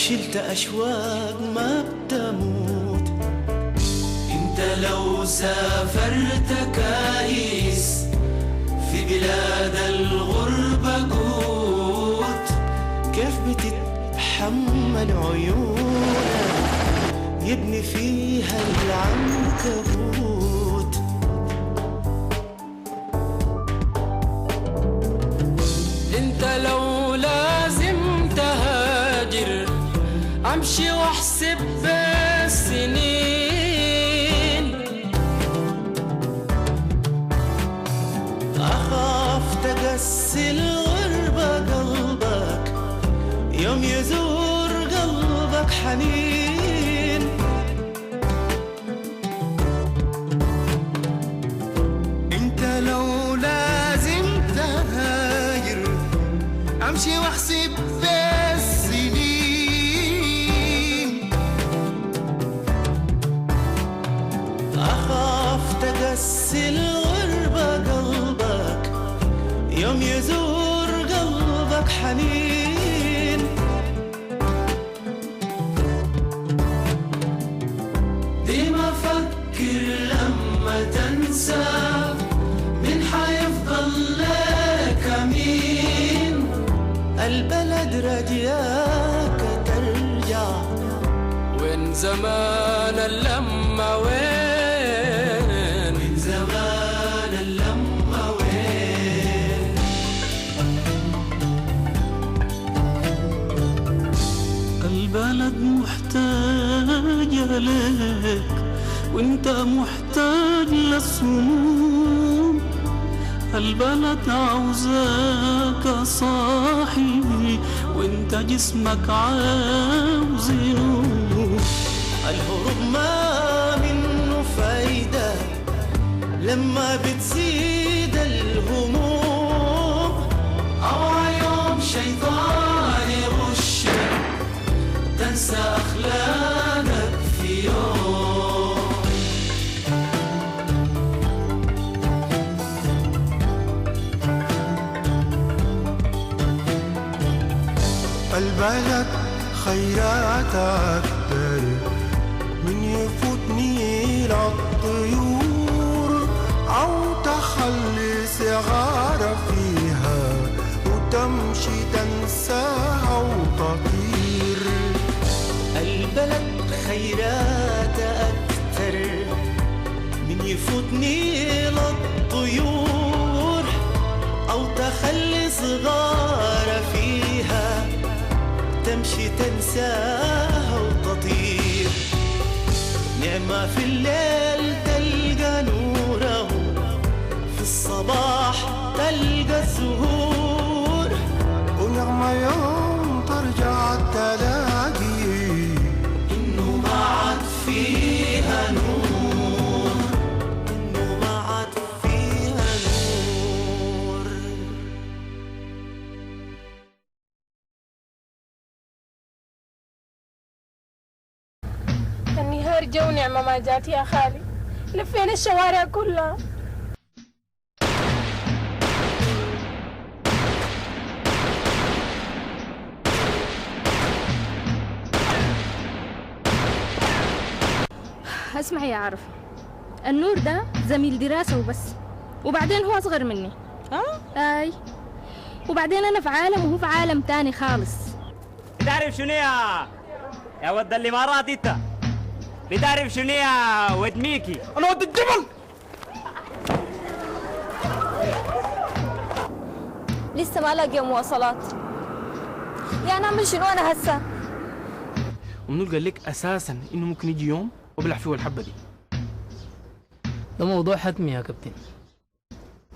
شلت أشواق ما بتموت. انت لو سافرت كايس في بلاد الغربة قوت، كيف بتتحمل عيونك يبني فيها العنكبوت. انت لو لازم تهاجر امشي واحسب بالسنين، اخاف تقسي الغربة قلبك يوم يزور قلبك حنين. انت لو لازم تهاجر امشي واحسب بالسنين، اخاف تقسي الغربة قلبك يوم يزور قلبك حنين. ديما فكر لما تنسى مين حيفضل لك مين، البلد رجاك ترجع وين زمان اللمة وين، وين زمان اللمة وين. البلد محتاجة لك وانت محتاج للصمود، البلد عاوزاك صاحي وانت جسمك عاوز ينوم. الهروب ما منه فايدة لما بتزيد الهموم، أو يوم شيطان يغشك تنسى أخلاقك في يوم. البلد خيرات أكتر من يفوتني للطيور، أو تخلي صغارة فيها وتمشي تنساها وتطير. البلد خيرات أكتر من يفوتني للطيور، أو تخلي صغارة فيها تمشي تنساها وتطير. نعمة في الليل تلقى نوره، في الصباح تلقى الزهور، ونعمة يوم ترجع تلاقي إنه ما عاد فيها نور، إنه ما عاد فيها نور. النهار جو نعمة ما جات يا خالي، لفينا الشوارع كلها. اسمعي يا عرفة، النور ده زميل دراسة وبس، وبعدين هو أصغر مني. أي، وبعدين أنا في عالم وهو في عالم تاني خالص. بتعرف شنو يا ود الإمارات أنت؟ بتعرف شنو يا ود ميكي؟ أنا ود الجبل. لسه ما لاقي مواصلات، يعني أعمل شنو أنا هسه؟ ومنو قال لك أساسا إنه ممكن يجي يوم وبلع فيه الحبة دي؟ ده موضوع حتمي يا كابتن،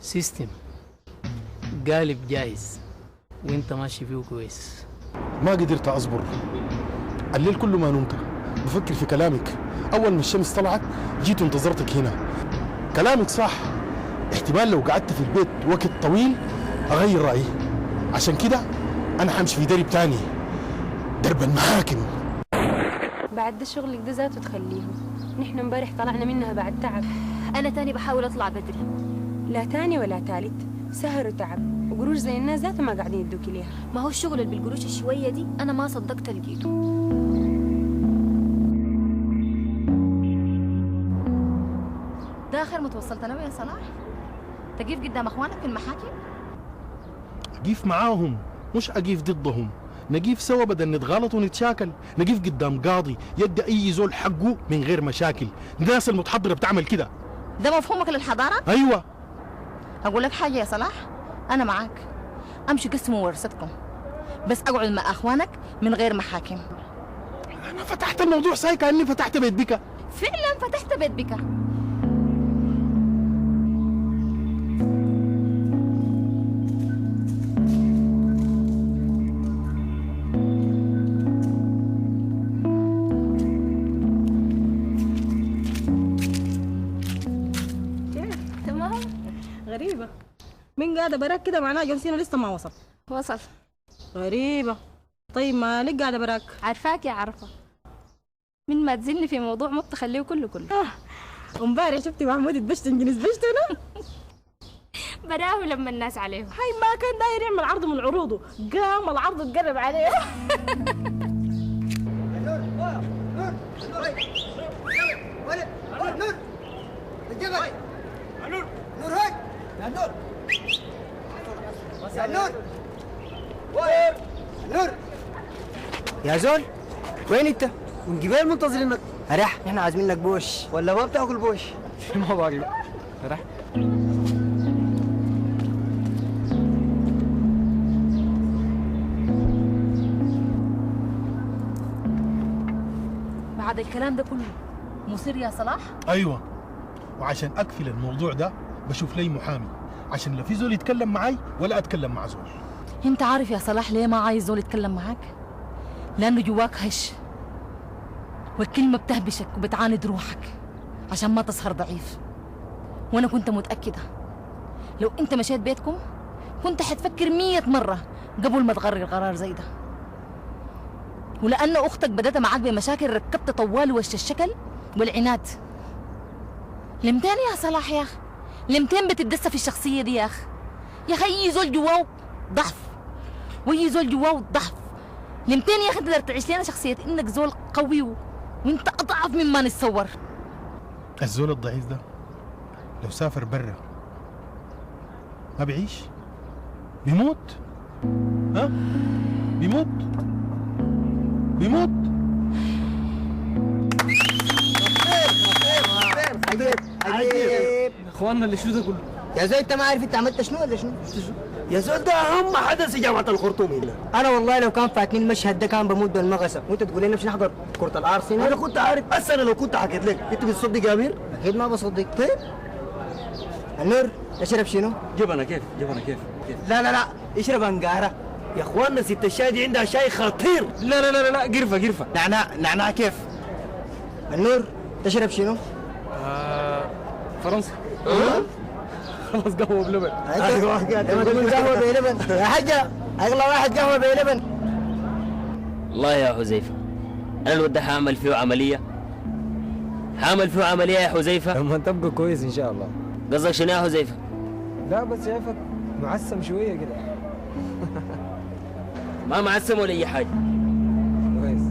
سيستم قالب جايز وانت ماشي فيه كويس. ما قدرت أصبر، الليل كله ما نمت بفكر في كلامك. أول ما الشمس طلعت جيت وانتظرتك هنا. كلامك صح، احتمال لو قعدت في البيت وقت طويل أغير رأيي. عشان كده أنا حمشي في درب تاني، درب المحاكم. بعد ده شغلك ده ذاته تخليهم، نحن امبارح طلعنا منها بعد تعب. أنا تاني بحاول أطلع بدري. لا تاني ولا تالت، سهر وتعب، قروش زي الناس ذاتها ما قاعدين يدوكي ليها. ما هو الشغل اللي بالقروش الشوية دي أنا ما صدقت لقيته. ده آخر ما توصلت أنا يا صلاح؟ تقيف قدام أخوانك في المحاكم؟ أقيف معاهم مش أقيف ضدهم، نقيف سوا بدل نتغلط ونتشاكل، نقيف قدام قاضي يدي أي زول حقه من غير مشاكل. الناس المتحضرة بتعمل كده. ده مفهومك للحضارة؟ أيوة. أقول لك حاجة يا صلاح، أنا معاك، أمشي قسموا ورثتكم، بس أقعد مع أخوانك من غير محاكم. أنا فتحت الموضوع ساي كأني فتحت بيت بكا. فعلا فتحت بيت بكا. تمام. غريبة، مين قاعدة براك كده؟ معناها جون سينا لسه ما وصل. وصل. غريبة. طيب ما لك قاعدة براك؟ عارفاك يا عرفة، من ما تزلني في موضوع ما بتخليه كله. امبارح شفتي محمود اتبشتن جنس بشتنا. براه لما الناس عليه. هاي ما كان داير يعمل عرض من عروضه، قام العرض اتقلب عليه. يا زول وين انت؟ من قبل منتظرينك. رح احنا عازمين لك بوش ولا ما بتاكل بوش؟ ما باقي رح. بعد الكلام ده كله مصير يا صلاح؟ أيوة، وعشان أقفل الموضوع ده بشوف لي محامي عشان لا في زول يتكلم معي ولا أتكلم مع زول. انت عارف يا صلاح ليه ما عايز زول يتكلم معاك؟ لأنه جواك هش، والكلمة بتهبشك وبتعاند روحك عشان ما تظهر ضعيف. وأنا كنت متأكدة لو أنت مشيت بيتكم كنت حتفكر 100 مرة قبل ما تقرر قرار زي ده. ولأن أختك بدأت معاك بمشاكل ركبت طوال وش الشكل والعناد. لمتين يا صلاح يا أخ؟ لمتين بتدسى في الشخصية دي يا أخ؟ يا أخي أي زول جواه ضعف، وأي زول جواه ضعف. لمتين يا أخي تقدر تعيش لنا شخصية إنك زول قوي وأنت أضعف مما نتصور؟ الزول الضعيف ده لو سافر برا ما بيعيش، بيموت. ها؟ بيموت. عجيب. اخواننا اللي شو ده كله؟ يا زول انت ما عارف انت عملت شنو ولا شنو؟ يا زول ده أهم حدث في جامعة الخرطوم هنا. انا والله لو كان فاتني المشهد ده كان بموت بالمغصب، وانت تقول لي نمشي نحضر كرة الارسنال. أنا كنت عارف، بس أنا لو كنت حكيت لك أنت بتصدق يا أمير؟ اكيد ما بصدق. طيب النور اشرب شنو؟ جبنة كيف؟ لا اشرب انقاره. يا إخواننا ست الشاي دي عندها شاي خطير. لا قرفة. نعناع كيف؟ النور تشرب شنو؟ فرنسا. خلاص قهوة بلبن. ايوه لما تقول قهوه بلبن يا حاجه اغلى واحد قهوه بلبن. والله يا حذيفة أنا الود ده حامل فيه عملية يا حذيفة. لما تبقى كويس إن شاء الله. قصدك شنو يا حذيفة؟ لا بس شايفك معسم شوية كده. ما معسم ولا أي حاجة. كويس.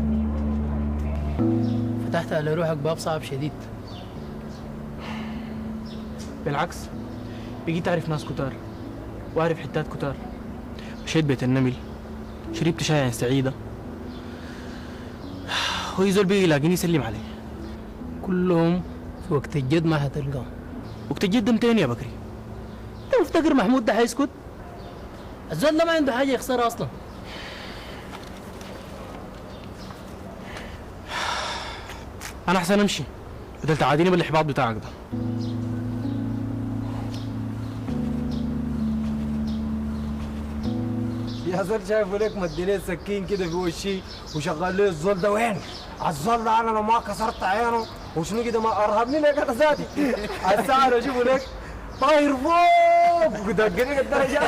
فتحت على روحك باب صعب شديد. بالعكس، بقيت أعرف ناس كتار وأعرف حتات كتار. مشيت بيت النمل، شربت شاي عن سعيدة، هو زول بيجي يلاقيني يسلم علي. كلهم في وقت الجد ما حتلقاهم. وقت الجد متين يا بكري؟ انت مفتكر محمود ده حيسكت؟ الزول ده ما عنده حاجة يخسرها أصلا. أنا أحسن أمشي بدل تعاديني بالإحباط بتاعك ده. يا زول شايفه ليك مدي لي سكين كده في وشي وشغال لي الزول ده وين؟ الزول ده انا لو ما كسرت عينه وشنو كده ما ارهبني لك انا ذاتي. الساعه انا اشوفه لك طاير فوق ودقني الدرجه.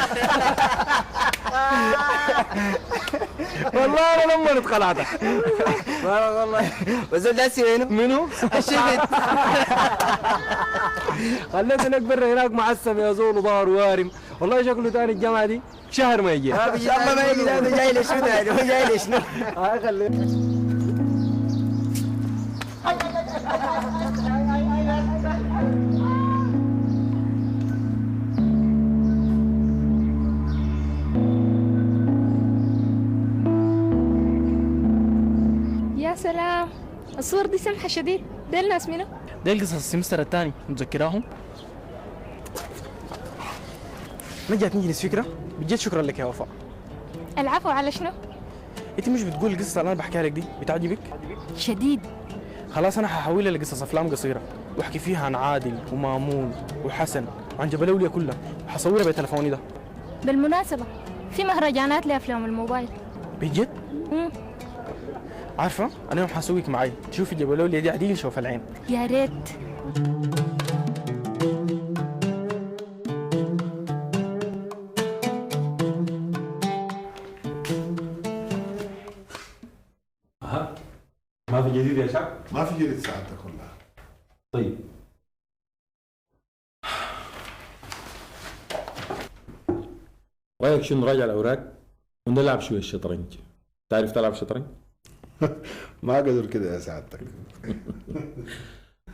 والله انا لما اتخلعت والله بس ده وينه؟ منو؟ الشفت. خليت هناك برا هناك معسم يا زول وظهر وارم، والله شكله تاني الجامعه دي شهر ما يجي. ان شاء الله ما يجي. ده جاي لشنو يعني؟ هو جاي لشنو؟ خليك يا سلام، الصور دي سمحة شديد. ده الناس منو؟ ده القصص السمستر الثاني، متذكراهم؟ ما جاتني جنس فكره بجد. شكرا لك يا وفاء. العفو على شنو؟ انت مش بتقول القصه اللي انا بحكيها لك دي بتعجبك؟ شديد. خلاص انا هحولها لقصص افلام قصيره واحكي فيها عن عادل ومامون وحسن وعن جبلوليا كلها، وحصورها بتليفوني ده. بالمناسبة في مهرجانات لأفلام الموبايل. بجد؟ عارفه انا يوم حسويك معي تشوفي جبلوليا دي عديل شوف العين. يا ريت. ما في جديد يا شعب؟ ما في جديد ساعتك والله. طيب رايك شنو نراجع الاوراق ونلعب شويه الشطرنج؟ تعرف تلعب شطرنج؟ ما قدر كده يا سعادتك.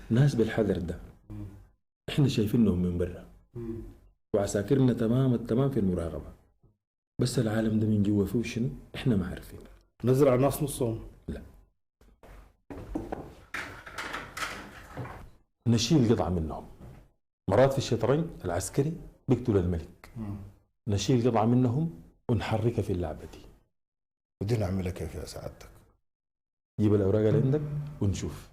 ناس بالحذر ده احنا شايفينهم من برا وعساكرنا تمام التمام في المراقبه، بس العالم ده من جوا فيه شنو احنا ما عارفين. نزرع الناس نصهم؟ لا، نشيل قطعه منهم. مرات في الشطرنج العسكري بيقتل الملك، نشيل قطعه منهم ونحركها في اللعبه دي. ودي نعملها كيف يا سعادتك؟ جيب الاوراق اللي عندك ونشوف.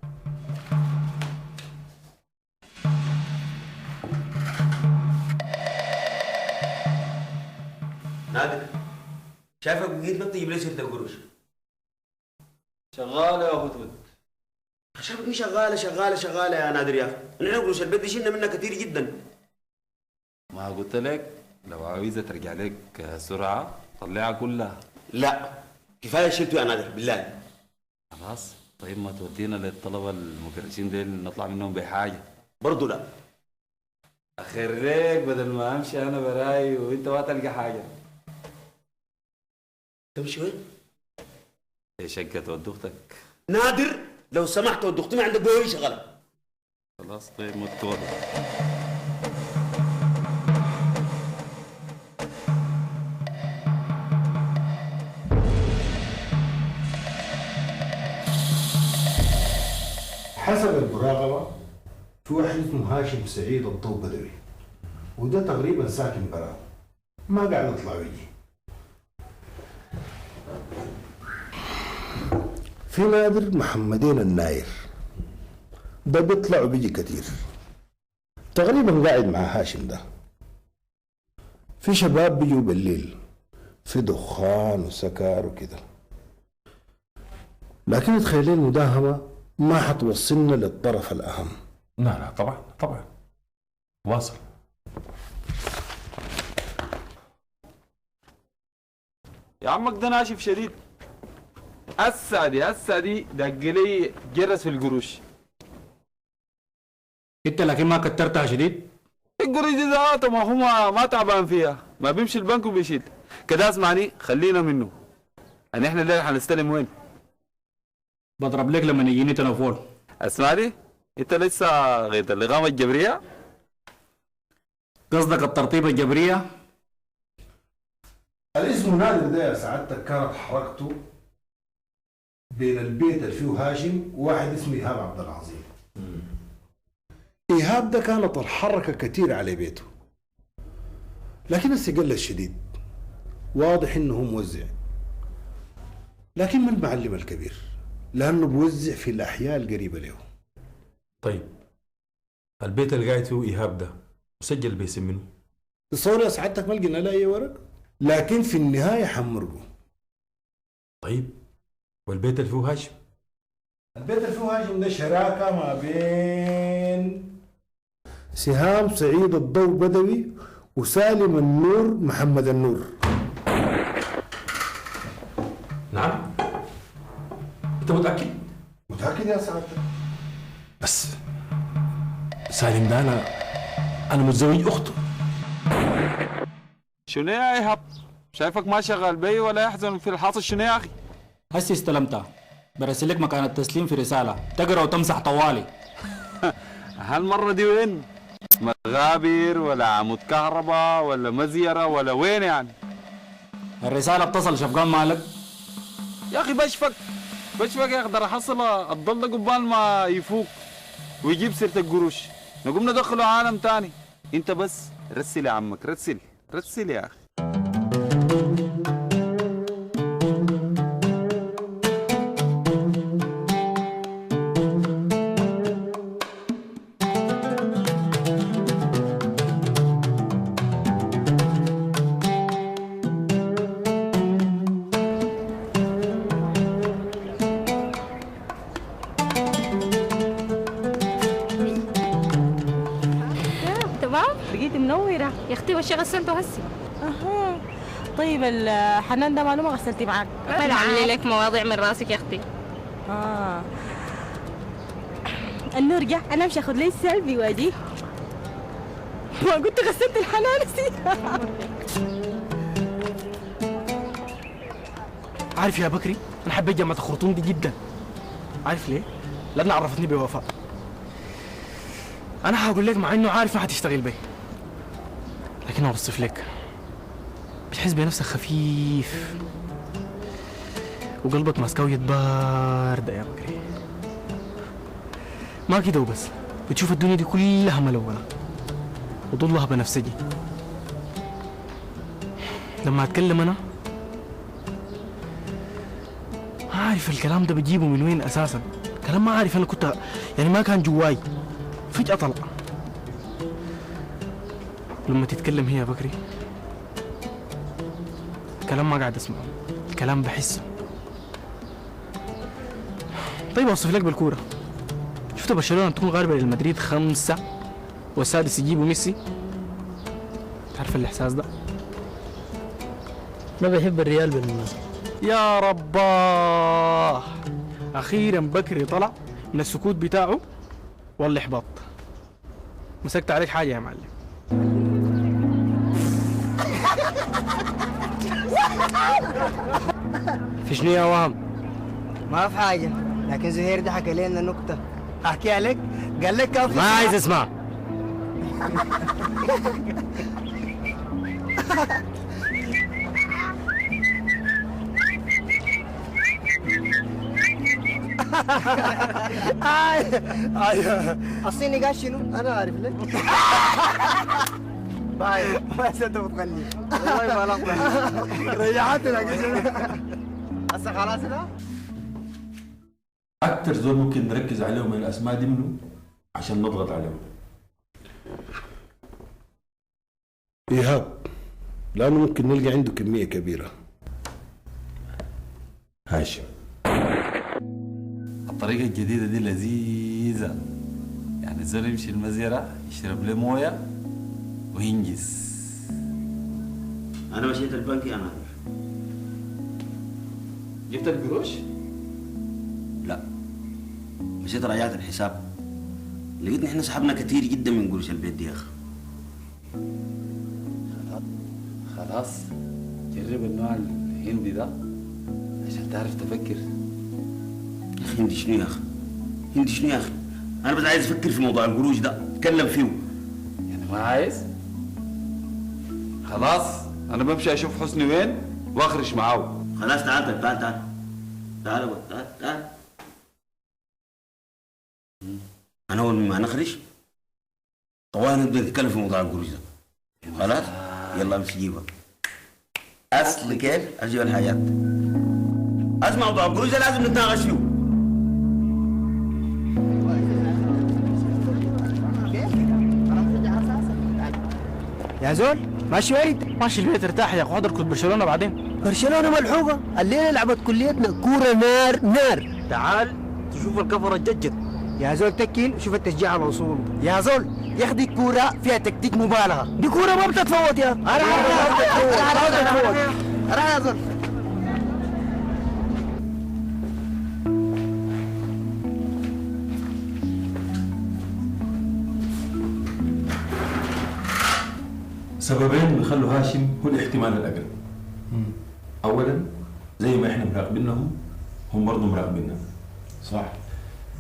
نادر شايفك بقيت ما تجيب لي سيره القروش. شغاله يا هدهد. شايفك شغاله يا نادر يا اخي. نحن قروش البيت دي شلنا منها كثير جدا. ما قلت لك لو عاوزة ترجع لك سرعة طلعها كلها. لا كفايه شلته يا نادر بالله. خلاص طيب ما تودينا للطلبة المكرسين ديل نطلع منهم بحاجة. برضو لا. اخريك بدل ما امشي انا براي وانت ما تلقى حاجة. تمشي وين؟ هي شقة ود اختك. نادر لو سمحت ود اختي ما عندك بوي شغله. خلاص طيب متوضع. حسب المراقبة في واحد اسمه هاشم سعيد الضو بدوي، وده تقريبا ساكن برا، ما قاعد يطلع ويجي. في نادر محمدين الناير، ده بيطلع وبيجي كتير، تقريبا قاعد مع هاشم ده. في شباب بيجوا بالليل في دخان وسكر وكده، لكن تخيل المداهمة ما حتوصلنا للطرف الأهم. لا طبعا واصل. يا عمك ده ناشف شديد. السعدي دق لي جرس في القروش. انت لكن ما كترتها شديد؟ القروش دي ذاته ما هو ما تعبان فيها، ما بيمشي البنك وبيشيل كده. اسمعني خلينا منه. يعني احنا الليله حنستلم وين؟ بضرب لك لما يجيني تليفون. اسمعني انت لسه غير الاقامه الجبريه؟ قصدك الترطيبه الجبريه؟ الاسم نادر ده يا سعادتك كانت حركته بين البيت اللي فيه هاشم وواحد اسمه ايهاب عبد العظيم. ايهاب ده كانت الحركه كتير على بيته، لكن السجل الشديد واضح انه موزع، لكن ما المعلم الكبير لانه بوزع في الاحياء القريبه له. طيب البيت اللي قاعد فيه ايهاب ده مسجل باسم منه؟ تصور يا سعادتك ما لقينا له اي ورق، لكن في النهايه حمرقه. طيب والبيت اللي فيه هاشم؟ البيت اللي فيه هاشم ده شراكه ما بين سهام سعيد الضو بدوي وسالم النور محمد النور. نعم؟ انت متأكد؟ متأكد يا سعادتك؟ بس سالم ده انا متزوج اخته. شنو يا ايهاب؟ شايفك ما شغال بي ولا يحزن في الحاصل. شنو يا اخي؟ هسي استلمتها، برسل لك مكان التسليم في رسالة تقرا وتمسح طوالي. هالمرة دي وين؟ مغابر ولا عمود كهرباء ولا مزيرة ولا وين يعني؟ الرسالة بتصل شفقان مالك؟ يا اخي بشفك يقدر احصل الضل ده قبال ما يفوق ويجيب سيرة القروش. نقوم ندخله عالم تاني. انت بس رسل يا عمك، رسل يا اخي. بقيتي منورة يا اختي وش غسلته هسي. اها طيب الحنان ده معلومة غسلتي معاك؟ ما عاملي لك مواضيع من راسك يا اختي. النور جه، انا امشي اخذ لي السلبي واجي. ما قلت غسلت الحنان نسيتها. عارف يا بكري، انا حبيت جامعة الخرطوم دي جدا. عارف ليه؟ لأنها عرفتني بوفاء. انا هقول لك مع انه عارف ما حتشتغل بيه، لكن اوصف لك بتحس بنفسك خفيف وقلبك ماسكاوية باردة يا بكري. ما كده وبس، بتشوف الدنيا دي كلها ملونة وضلها بنفسجي. لما اتكلم انا عارف الكلام ده بجيبه من وين اساسا. كلام ما عارف انا كنت يعني ما كان جواي، فجأة طلع. لما تتكلم هي يا بكري كلام ما قاعد اسمعه، كلام بحسه. طيب اوصف لك بالكورة، شفت برشلونة تكون غالبة للمدريد 5 والسادس يجيبوا ميسي؟ تعرف الاحساس ده؟ ما بحب الريال بالمناسبة. يا رباه، اخيرا بكري طلع من السكوت بتاعه والاحباط. مسكت عليك حاجه يا معلم. في شنو يا وهم؟ ما في حاجة، لكن زهير ده حكى لنا نكتة. احكيها لك؟ قال لك كان في ما عايز اسمع. الصيني قال شنو؟ انا عارف لك. باي ما انت بتغني والله ما لقطة ريحتنا كده. هسه خلاص ده اكتر زول ممكن نركز عليهم من الاسماء دي منه عشان نضغط عليهم. ايهاب، لانه ممكن نلقى عنده كميه كبيره. هاشم، الطريقة الجديدة دي لذيذة، يعني الزول يمشي المزيرة يشرب له موية وينجز. انا مشيت البنك يا نادر. جبت القروش؟ لا، مشيت راجعت الحساب، لقيت احنا سحبنا كتير جدا من قروش البيت دي يا اخي. خلاص جرب النوع الهندي ده عشان تعرف تفكر. يا اخي هندي شنو يا اخي؟ هندي شنو يا اخي؟ انا بس عايز افكر في موضوع القروش ده، اتكلم فيه. يعني ما عايز؟ خلاص انا بمشي اشوف حسني وين واخرج معاه. خلاص تعال تعال تعال تعال تعال تعال. انا اول ما نخرج طوال نبدا نتكلم في موضوع القروش ده. خلاص يلا امشي جيبها. اصل كيف اجيب الحاجات. اسمع موضوع القروش ده لازم نتناقش فيه. يا زول ماشي وين؟ ماشي البيت ارتاح يا اخو، حضر كنت برشلونه بعدين. برشلونه ملحوقه، الليله لعبت كليتنا كوره نار نار. تعال تشوف الكفره الججت. يا زول تكين شوف التشجيع على وصوله. يا زول يا اخي دي الكوره فيها تكتيك مبالغه، دي كوره ما بتتفوت يا اخي. انا عارف ما بتتفوت. انا يا زول سببين بيخلوا هاشم هو الاحتمال الأقرب. أولا زي ما إحنا مراقبينهم هم برضه مراقبيننا. صح.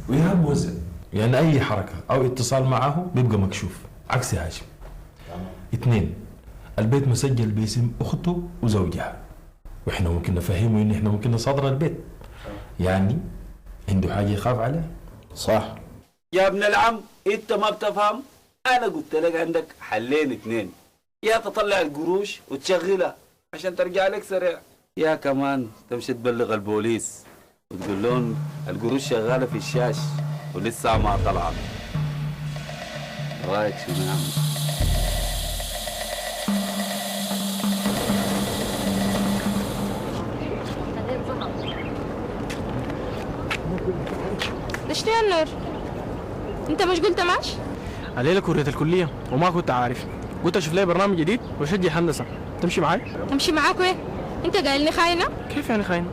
وإيهاب موزع، يعني أي حركة أو اتصال معه بيبقى مكشوف عكس هاشم. اثنين، البيت مسجل باسم أخته وزوجها، وإحنا ممكن نفهمه إن إحنا ممكن نصادر البيت، يعني عنده حاجة يخاف عليها. صح. يا ابن العم انت ما بتفهم، انا قلت لك عندك حلين اتنين، يا تطلع القروش وتشغلها عشان ترجع لك سريع، يا كمان تمشي تبلغ البوليس وتقول لهم القروش شغاله في الشاش ولسه ما طلعت. رايك شنو يا عم؟ ده شنو يا النور؟ انت مش قلت ماشي؟ الليله كورية الكليه وما كنت عارف، قلت اشوف لي برنامج جديد واشجع هندسه، تمشي معاي؟ تمشي معاك وين؟ انت قايلني خاينه؟ كيف يعني خاينه؟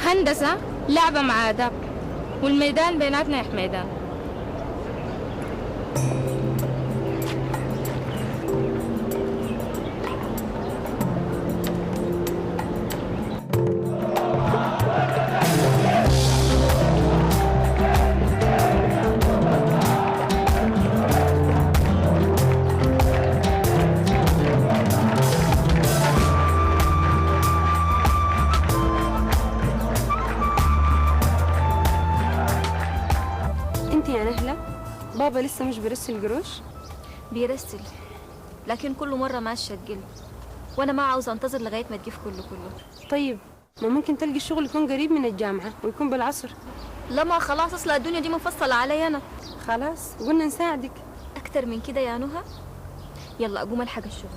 هندسه لعبه مع اداب، والميدان بيناتنا يا حميدان. بابا لسه مش بيرسل قروش؟ بيرسل، لكن كل مرة ما تشجل، وانا ما عاوزة انتظر لغاية ما تجيب كله. طيب ما ممكن تلقي الشغل يكون قريب من الجامعة ويكون بالعصر؟ لا ما خلاص، اصلا الدنيا دي منفصلة علي انا. خلاص قلنا نساعدك. اكتر من كده يا نهى؟ يلا اقوم الحق الشغل.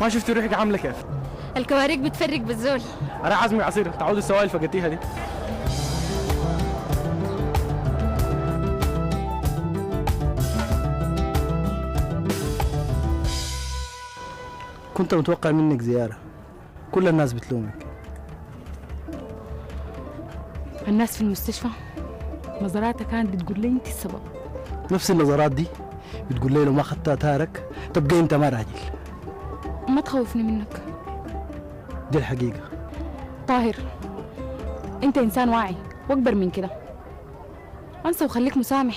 ما شفت روحك عامله كيف؟ الكواريك بتفرق بالزول. انا عازمك عصير، تعود السوائل فقدتيها دي. كنت متوقع منك زيارة، كل الناس بتلومك. الناس في المستشفى نظراتها كانت بتقول لي انت السبب. نفس النظرات دي بتقول لي لو ما خدتها تارك تبقى انت ما راجل. ما تخوفني منك، دي الحقيقة. طاهر انت انسان واعي واكبر من كده، انسى وخليك مسامح.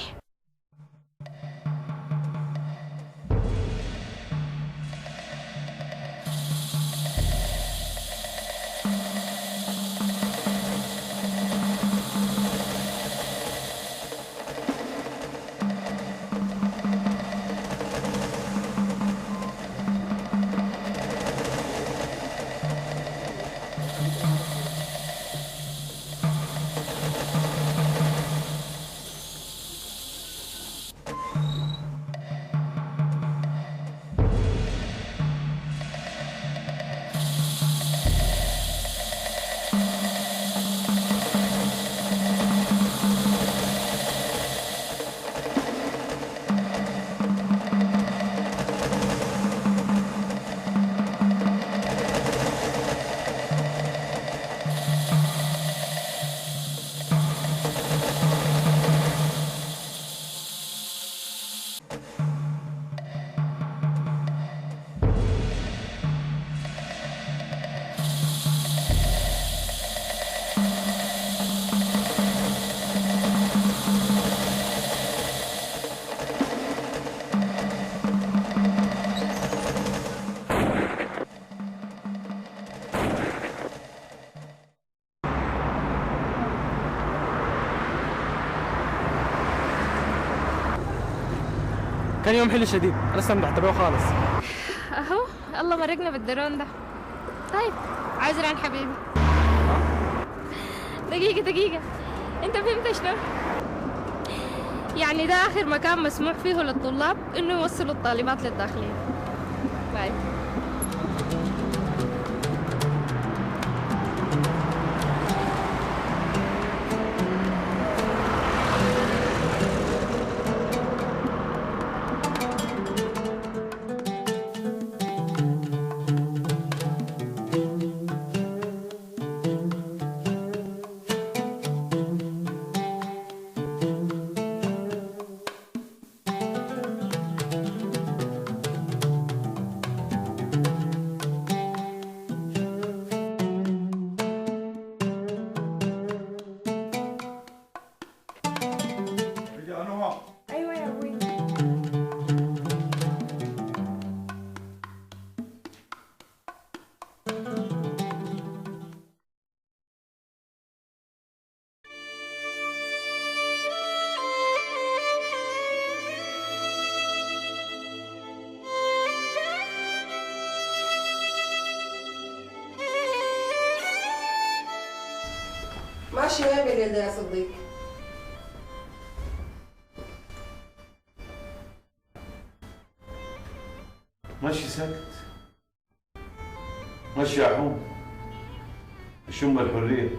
كان يوم حلو شديد، انا استمتعت بيه خالص. اهو الله مرقنا بالدرون ده. طيب عذرا حبيبي. دقيقة انت فهمت شنو؟ يعني ده اخر مكان مسموح فيه للطلاب انه يوصلوا الطالبات للداخلية. باي. ايوه يا ابوي. ماشي وين بالليل ده يا صديق؟ ماشي ساكت، ماشي يا حوم، شم الحرية.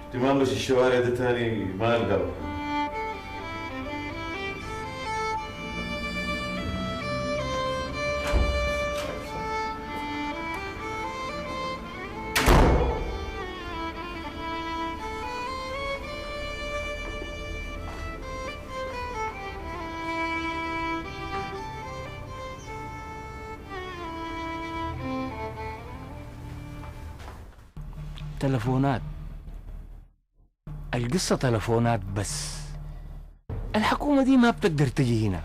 اهتمام بس الشوارع ده تاني ما القى. تلفونات، القصة تلفونات بس. الحكومة دي ما بتقدر تجي هنا.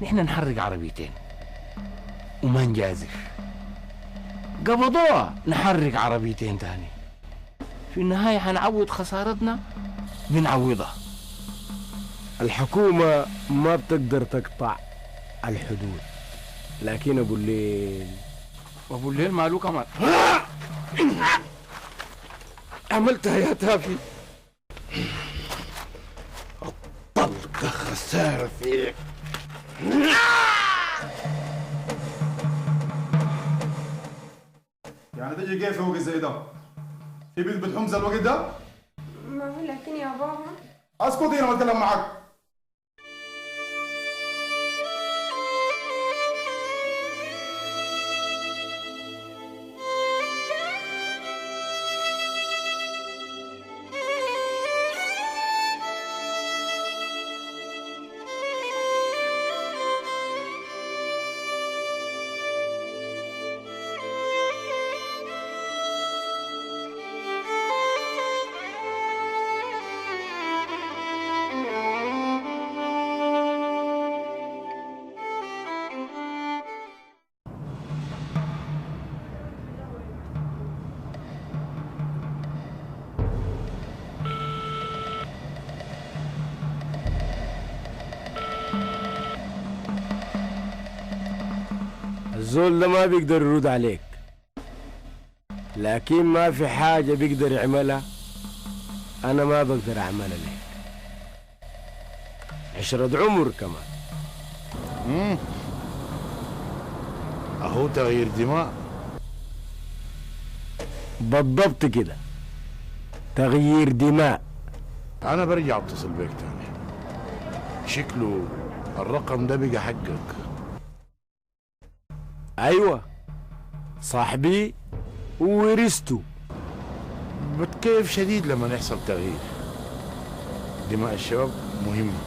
نحن نحرق عربيتين وما نجازف، قبضوها نحرق عربيتين تاني، في النهاية حنعوض خسارتنا بنعوضها. الحكومة ما بتقدر تقطع الحدود، لكن أبو الليل ماله كمان. عملتها يا تافي. الطلقة خسارة فيك. يعني تجي كيف فوق زي ده؟ في بنت بتحمز الوقت ده؟ ما هو لكن يا بابا. اسكت هنا ما اتكلم معك. الزول ده ما بيقدر يرد عليك، لكن ما في حاجة بيقدر يعملها أنا ما بقدر أعملها لك. عشرة عمر كمان. أهو تغيير دماء. بالضبط كده، تغيير دماء. أنا برجع أتصل بيك تاني. شكله الرقم ده بقى حقك. أيوة صاحبي وورثته. بتكيف شديد لما يحصل تغيير. دماء الشباب مهمة.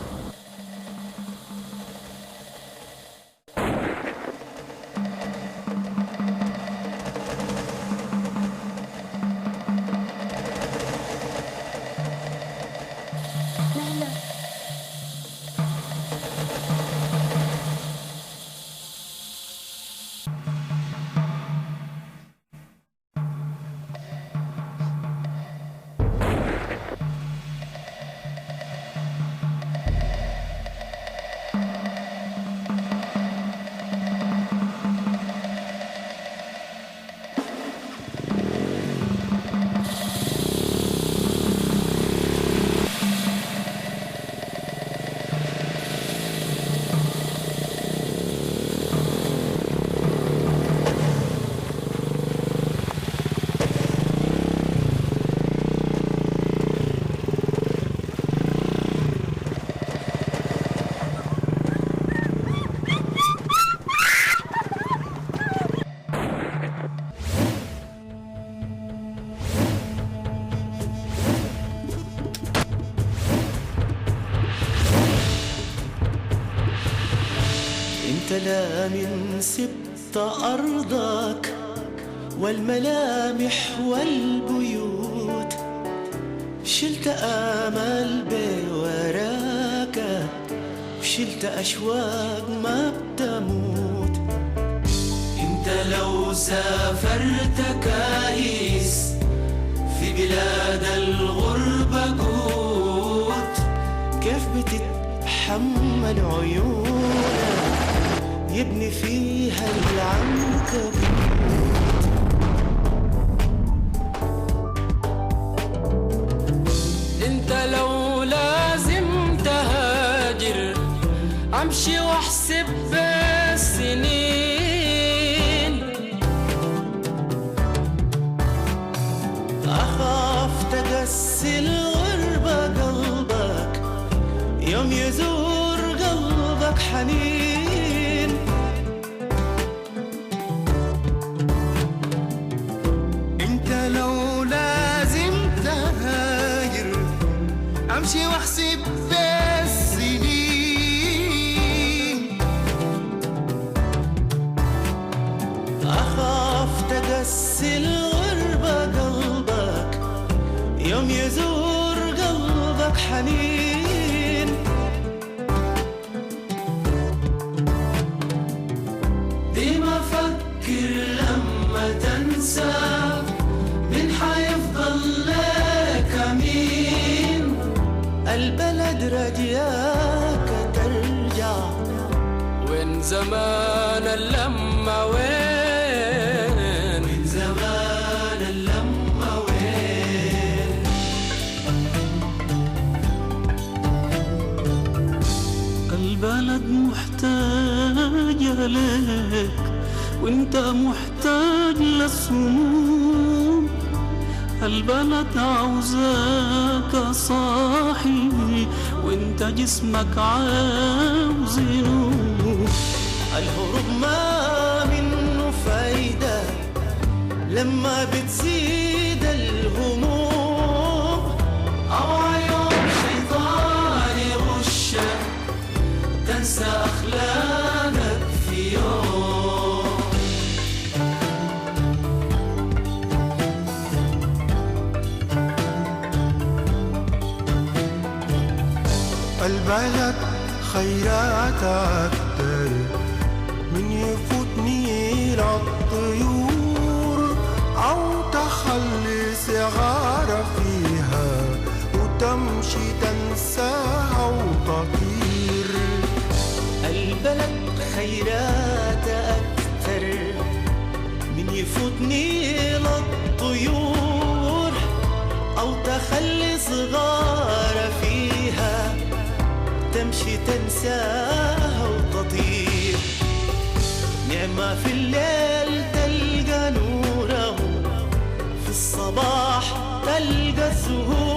كلام سبت أرضك والملامح والبيوت، شلت آمال بوراك وشلت أشواق ما بتموت. انت لو سافرت كايس في بلاد الغربة قوت، كيف بتتحمل عيونك يبني فيها العنكبوت. انت لو لازم تهاجر امشي واحسب بالسنين، اخاف تقسي الغربة قلبك يوم يزور قلبك حنين. انت لو لازم تهاجر امشي واحسب بالسنين، اخاف تقسي الغربة قلبك يوم يزور قلبك حنين. ديما فكر لما تنسى من حيفضل لك مين، البلد رجاك ترجع وين زمان اللمة وين، من زمان اللمة وين. البلد محتاجة لك وانت محتاج للصمود، البلد عاوزاك صاحي وانت جسمك عاوز ينوم. الهروب ما منه فايدة لما بتزيد الهموم، أو يوم شيطان يغشك تنسى أخلاقك في يوم. البلد خيرات أكتر من يفوتني للطيور، أو تخلي صغارة فيها وتمشي تنساها وتطير. البلد خيرات أكتر من يفوتني للطيور، أو تخلي صغارة فيها تمشي تنساها وتطير. نعمة في الليل تلقى نوره، في الصباح تلقى الزهور.